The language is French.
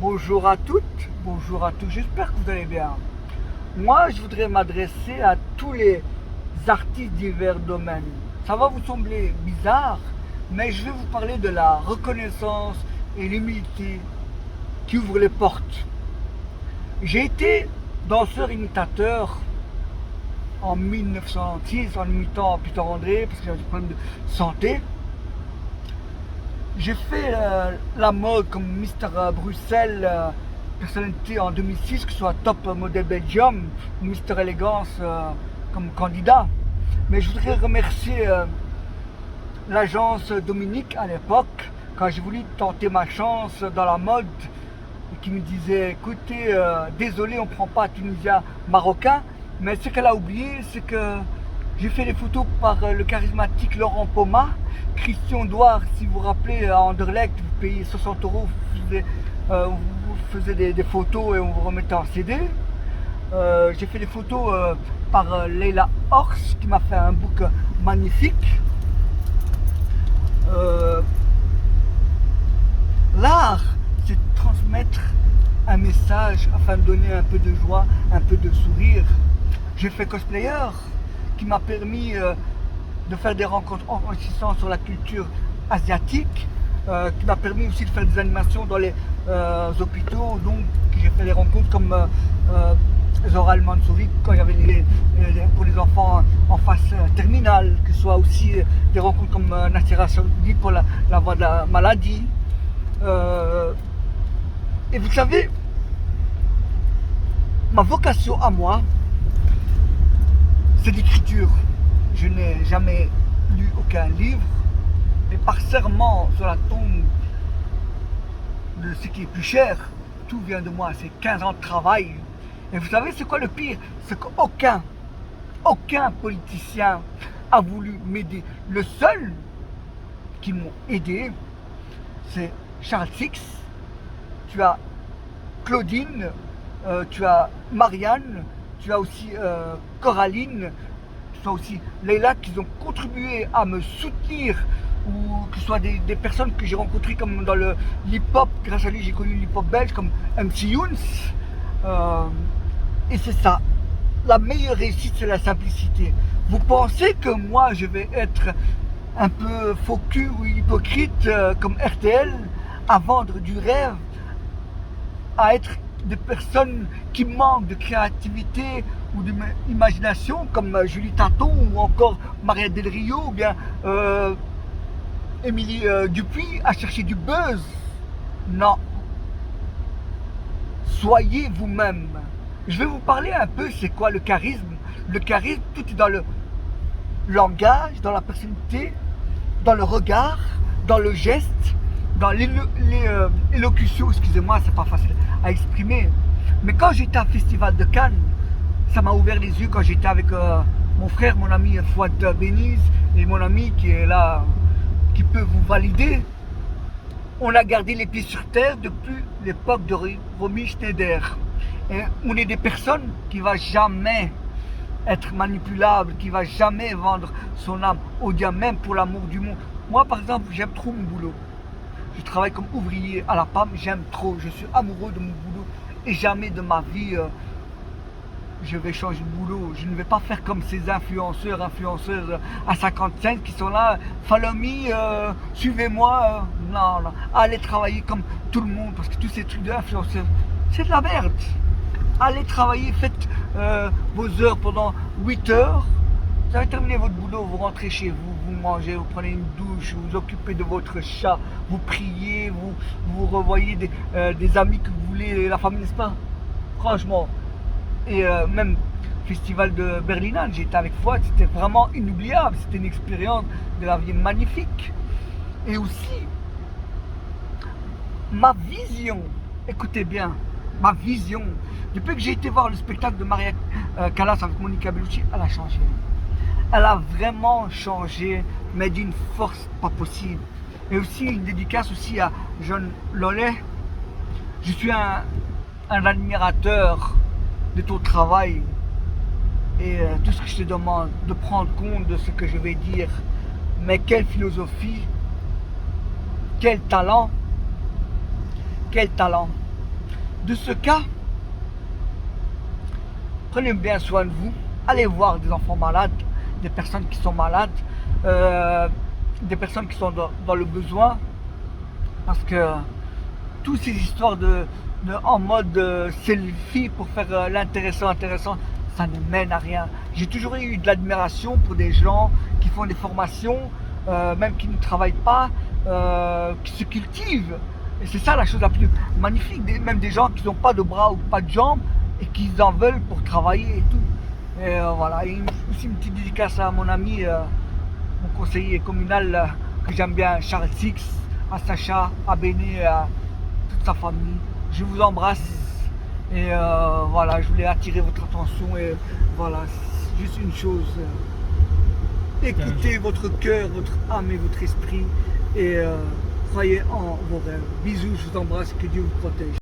Bonjour à toutes, bonjour à tous, j'espère que vous allez bien. Moi, je voudrais m'adresser à tous les artistes divers domaines. Ça va vous sembler bizarre, mais je vais vous parler de la reconnaissance et l'humilité qui ouvrent les portes. J'ai été danseur imitateur en 1906 en imitant Peter André parce que j'avais des problèmes de santé. J'ai fait la mode comme Mister Bruxelles, personnalité en 2006, que ce soit Top Model Belgium ou Mister Elegance comme candidat. Mais je voudrais remercier l'agence Dominique à l'époque, quand j'ai voulu tenter ma chance dans la mode, qui me disait écoutez, désolé, on ne prend pas Tunisien marocain, mais ce qu'elle a oublié, c'est que j'ai fait des photos par le charismatique Laurent Poma, Christian Douard, si vous vous rappelez, à Anderlecht, vous payez 60 euros, vous faisiez des photos et on vous remettait en CD. J'ai fait des photos par Leila Horst, qui m'a fait un book magnifique. Euh, L'art, c'est de transmettre un message afin de donner un peu de joie, un peu de sourire. J'ai fait cosplayer, qui m'a permis de faire des rencontres enrichissantes sur la culture asiatique, qui m'a permis aussi de faire des animations dans les hôpitaux. Donc j'ai fait des rencontres comme Zora Al-Mansouri quand il y avait pour les enfants en phase terminale, que ce soit aussi des rencontres comme Nassira Saoudi pour la voie de la maladie. Et vous savez, ma vocation à moi, c'est l'écriture. Je n'ai jamais lu aucun livre, mais par serment sur la tombe de ce qui est plus cher, tout vient de moi, c'est 15 ans de travail. Et vous savez, c'est quoi le pire? C'est qu'aucun politicien a voulu m'aider. Le seul qui m'a aidé, c'est Charles Six, tu as Claudine, tu as Marianne, tu as aussi Coraline, tu as aussi Leila, qui ont contribué à me soutenir, ou que ce soit des personnes que j'ai rencontrées comme dans le hip-hop. Grâce à lui, j'ai connu l'hip-hop belge comme MC Younes. Et c'est ça, la meilleure réussite, c'est la simplicité. Vous pensez que moi, je vais être un peu faux cul ou hypocrite comme RTL, à vendre du rêve, à être des personnes qui manquent de créativité ou d'imagination, comme Julie Taton ou encore Maria Del Rio ou bien Émilie Dupuis, à chercher du buzz? Non. Soyez vous-même. Je vais vous parler un peu, c'est quoi le charisme? Le charisme, tout est dans le langage, dans la personnalité, dans le regard, dans le geste, dans l'élocution. Excusez-moi, c'est pas facile à exprimer. Mais quand j'étais au Festival de Cannes, ça m'a ouvert les yeux quand j'étais avec mon frère, mon ami Fouad Beniz et mon ami qui est là, qui peut vous valider. On a gardé les pieds sur terre depuis l'époque de Romy Schneider. Et on est des personnes qui ne vont jamais être manipulables, qui ne vont jamais vendre son âme au diable, même pour l'amour du monde. Moi, par exemple, j'aime trop mon boulot. Je travaille comme ouvrier à la PAM, j'aime trop, je suis amoureux de mon boulot. Et jamais de ma vie, je vais changer de boulot. Je ne vais pas faire comme ces influenceurs à 55 qui sont là, follow me, suivez-moi. Non, non, allez travailler comme tout le monde, parce que tous ces trucs d'influenceurs, c'est de la merde. Allez travailler, faites vos heures pendant 8 heures. Vous avez terminé votre boulot, vous rentrez chez vous, vous mangez, vous prenez une douche, vous vous occupez de votre chat, vous priez, vous revoyez des amis que vous voulez, la famille, n'est-ce pas? Franchement. Et même festival de Berlinale, j'étais avec Fouad, c'était vraiment inoubliable, c'était une expérience de la vie magnifique. Et aussi, ma vision, écoutez bien, ma vision, depuis que j'ai été voir le spectacle de Maria Callas avec Monica Bellucci, elle a changé. Elle a vraiment changé, mais d'une force pas possible. Et aussi une dédicace aussi à John Lollet. Je suis un admirateur de ton travail et tout ce que je te demande, de prendre compte de ce que je vais dire. Mais quelle philosophie, quel talent, quel talent. De ce cas, prenez bien soin de vous. Allez voir des enfants malades, des personnes qui sont malades, des personnes qui sont dans le besoin. Parce que toutes ces histoires en mode selfie pour faire l'intéressant, ça ne mène à rien. J'ai toujours eu de l'admiration pour des gens qui font des formations, même qui ne travaillent pas, qui se cultivent. Et c'est ça la chose la plus magnifique, même des gens qui n'ont pas de bras ou pas de jambes et qui en veulent pour travailler et tout. Et voilà, et aussi une petite dédicace à mon ami, mon conseiller communal que j'aime bien, Charles Six, à Sacha, à Béné et à toute sa famille. Je vous embrasse et voilà, je voulais attirer votre attention et voilà, juste une chose. Écoutez votre cœur, votre âme et votre esprit et croyez en vos rêves. Bisous, je vous embrasse, que Dieu vous protège.